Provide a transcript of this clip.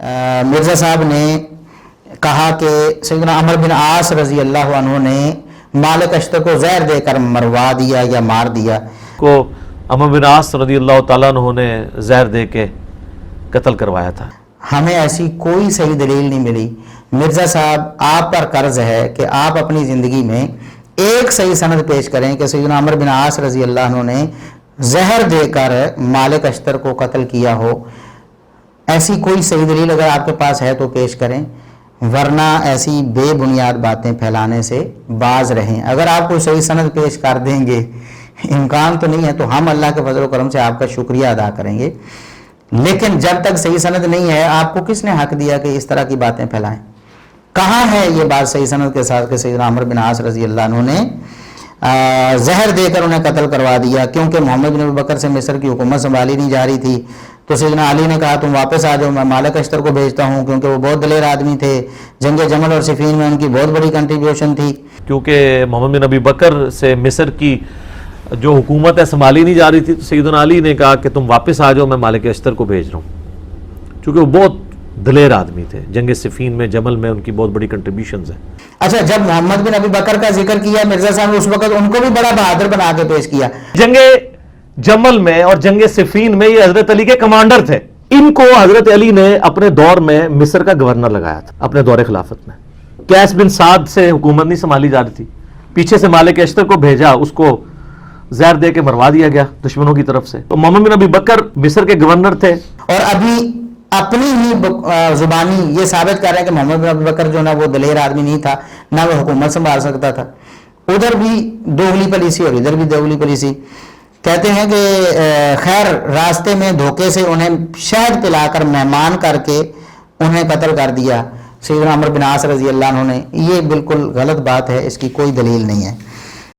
مرزا صاحب نے کہا کہ سیدنا عمر بن عاص رضی اللہ عنہ نے مالک اشتر کو زہر دے کر مروا دیا یا مار دیا. کو عمر بن عاص رضی اللہ تعالیٰ عنہ نے زہر دے کے قتل کروایا تھا. ہمیں ایسی کوئی صحیح دلیل نہیں ملی. مرزا صاحب آپ پر قرض ہے کہ آپ اپنی زندگی میں ایک صحیح سند پیش کریں کہ سیدنا عمر بن عاص رضی اللہ عنہ نے زہر دے کر مالک اشتر کو قتل کیا ہو. ایسی کوئی صحیح دلیل اگر آپ کے پاس ہے تو پیش کریں، ورنہ ایسی بے بنیاد باتیں پھیلانے سے باز رہیں. اگر آپ کوئی صحیح سند پیش کر دیں گے، امکان تو نہیں ہے، تو ہم اللہ کے فضل و کرم سے آپ کا شکریہ ادا کریں گے. لیکن جب تک صحیح سند نہیں ہے، آپ کو کس نے حق دیا کہ اس طرح کی باتیں پھیلائیں؟ کہاں ہے یہ بات صحیح سند کے ساتھ کہ سیدنا عمر بن عاص رضی اللہ عنہ نے زہر دے کر انہیں قتل کروا دیا کیونکہ محمد بن ابی بکر سے مصر کی حکومت سنبھالی نہیں جا رہی تھی؟ تو سیدنا علی نے کہا تم واپس آ جاؤ، میں مالک اشتر کو بھیجتا ہوں، کیونکہ وہ بہت دلیر آدمی تھے. جنگ جمل اور صفین میں ان کی بہت بڑی کنٹریبیوشن تھی. کیونکہ محمد بن ابی بکر سے مصر کی جو حکومت ہے سنبھالی نہیں جا رہی تھی، تو سیدنا علی نے کہا کہ تم واپس آ جاؤ، میں مالک اشتر کو بھیج رہا ہوں، کیونکہ وہ بہت دلیر آدمی تھے. جنگ صفین میں، جمل میں ان کی بہت بڑی کنٹریبیوشنز ہیں. اچھا، جب محمد بن ابی بکر کا ذکر کیا مرزا صاحب نے اس وقت ان کو بھی بڑا بہادر بنا کے پیش کیا. جنگ جمل میں اور جنگ صفین میں یہ حضرت علی کے کمانڈر تھے. ان کو حضرت علی نے اپنے دور میں مصر کا گورنر لگایا تھا اپنے دور خلافت میں. قیس بن سعد سے حکومت نہیں سنبھالی جا رہی تھی، پیچھے سے مالک اشتر کو بھیجا، اس کو زہر دے کے مروا دیا گیا دشمنوں کی طرف سے. تو محمد بن ابی بکر مصر کے گورنر تھے. اور ابھی اپنی ہی زبانی یہ ثابت کر رہے ہیں کہ محمد بن ابی بکر جو نا وہ دلیر آدمی نہیں تھا، نہ وہ حکومت سنبھال سکتا تھا. ادھر بھی دوغلی پالیسی اور ادھر بھی دوغلی پالیسی. کہتے ہیں کہ خیر راستے میں دھوکے سے انہیں شہد پلا کر مہمان کر کے انہیں قتل کر دیا سیدنا عمر بن عاص رضی اللہ عنہ نے. یہ بالکل غلط بات ہے، اس کی کوئی دلیل نہیں ہے.